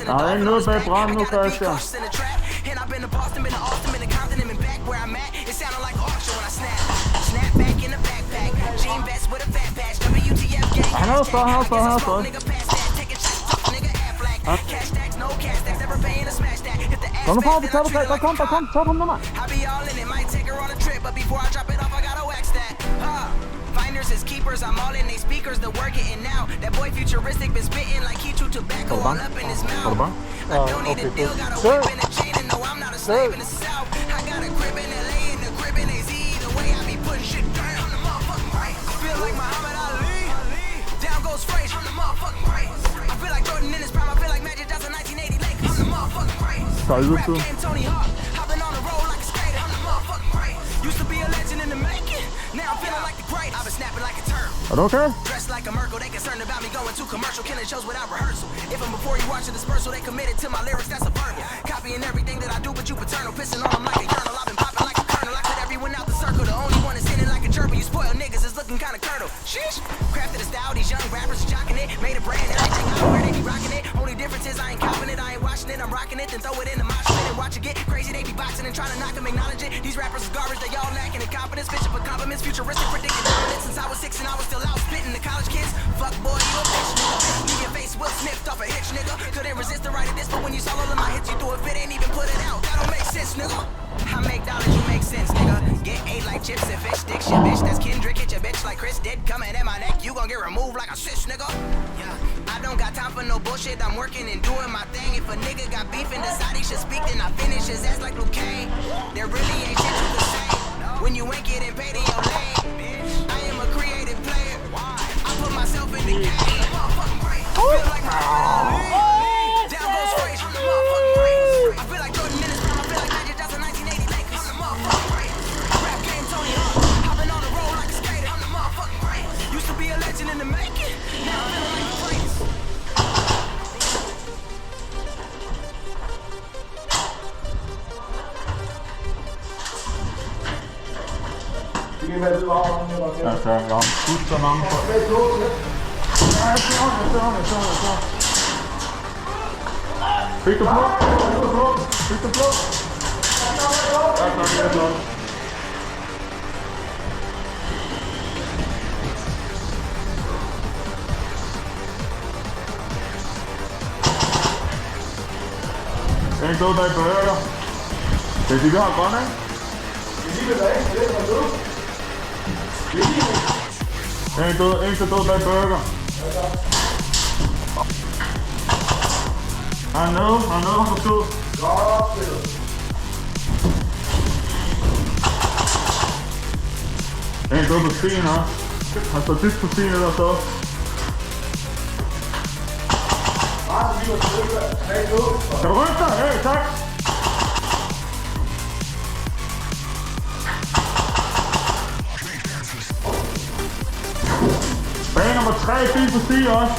Der er ikke noget bag branden nu, Christian. Han er stået. Kom nu frem, kom, tag ham nu, mand. Finders is keepers, I'm all in they speakers, the work getting now. That boy futuristic been spitting like he chewed tobacco all up in his mouth. I don't need a deal, got a whip and a chain, and no, I'm not a slave in the South. I got a crib in LA and a crib in AZ. The way I be putting shit down on the motherfucking right. I feel like Muhammad Ali. Down goes Frazier, I'm the motherfucking right. I feel like Jordan in his prime, I feel like Magic Johnson 1980 Lake. I'm the motherfucking right. Rap game Tony Hawk, hopping on the road like a skater. I'm the motherfucking right. Used to be a legend in the making, now I'm feeling like the great. I've been snapping like a turtle. Er du okay? Dressed like a Merkel, they concerned about me going too commercial, killing shows without rehearsal. If I'm before you watch the dispersal, they committed to my lyrics, that's a verbal. Copying everything that I do, but you paternal, pissing on them like a urinal. I've been popping like a kernel, I cut everyone out the circle. The only one that's hitting like a gerbil, you spoil niggas is looking kinda curdle. Sheesh, crafted a style, these young rappers are jocking it. Made a brand, everything I wear, they be rocking it. Only difference is I ain't copping it, I ain't watching it, I'm rocking it, then throw it in the mosh pit and watch it get crazy. They be boxing and trying to knock them, acknowledge it. These rappers is garbage, they all lacking in confidence, fishing for compliments, futuristic, predicting dominance. Since I was 6 and I was still out spitting the college kids. Fuck boy, you a bitch, nigga. Leave your face Will Smith off a hitch, nigga. Couldn't resist the right of this, but when you saw all of my hits, you threw a fit, ain't even put it out. That don't make sense, nigga. I make dollars, you make sense, nigga. Get ate like chips and fish sticks, your bitch. That's Kendrick, hit your bitch like Chris did. Coming at my neck, you gon' get removed like a sis, nigga. Yeah, I don't got time for no bullshit. I'm working and doing my thing. If a nigga got beef and decide he should speak, then I finish his ass like Luke Kane. There really ain't shit you can say when you ain't getting paid in your lane. I am a creative player. I put myself in the game. Feel like my down goes Frazier. I'm the motherfucking great. I feel like Jordan in his prime. I feel like Magic Johnson 1980 Lake. I'm the motherfucking great. Rap game Tony Hawk, hopping on the road like a skater. I'm the motherfucking great. Used to be a legend in the making, now I'm feeling like the greatest. Altså, jeg har skudt så mange folk. Ja, jeg ser. Fik du blå? Ja, tak, jeg er blå. En død bag burger. Det er de, vi har grønne, ikke? En død bag burger. Han er nede, han er stået. En død på stien her. Han står dybt på stien eller så. Kan du rykke dig? Hey, tak! Bane nummer 3, fint på sti også.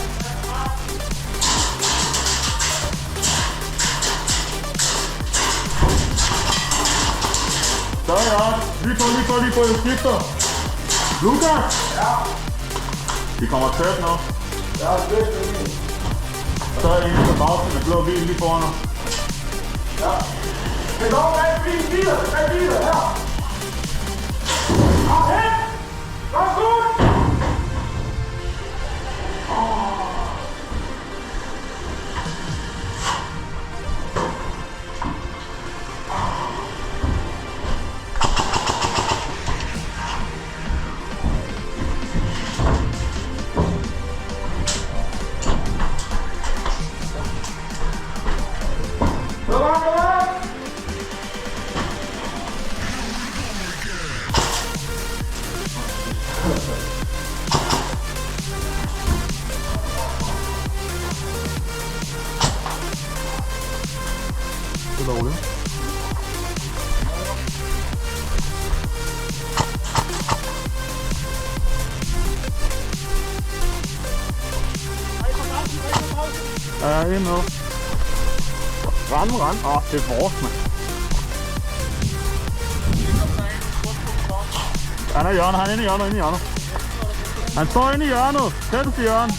Så ja, lige på, jeg skifter. Lukas! Ja? De kommer tæt nu. Ja, det er det. Så er en på bagsiden med blå bil lige foran os. Ja. Det går med biler, her. Hey! Kom ud! Ja, ind nu. Rand. Det er vores, mand. Han er i hjørnet, han er inde i hjørnet, Han står inde i hjørnet. Tætteste hjørne.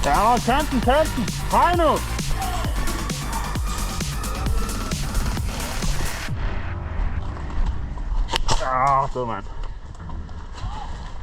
Ja, kanten. Hej nu. Ja, det var mand.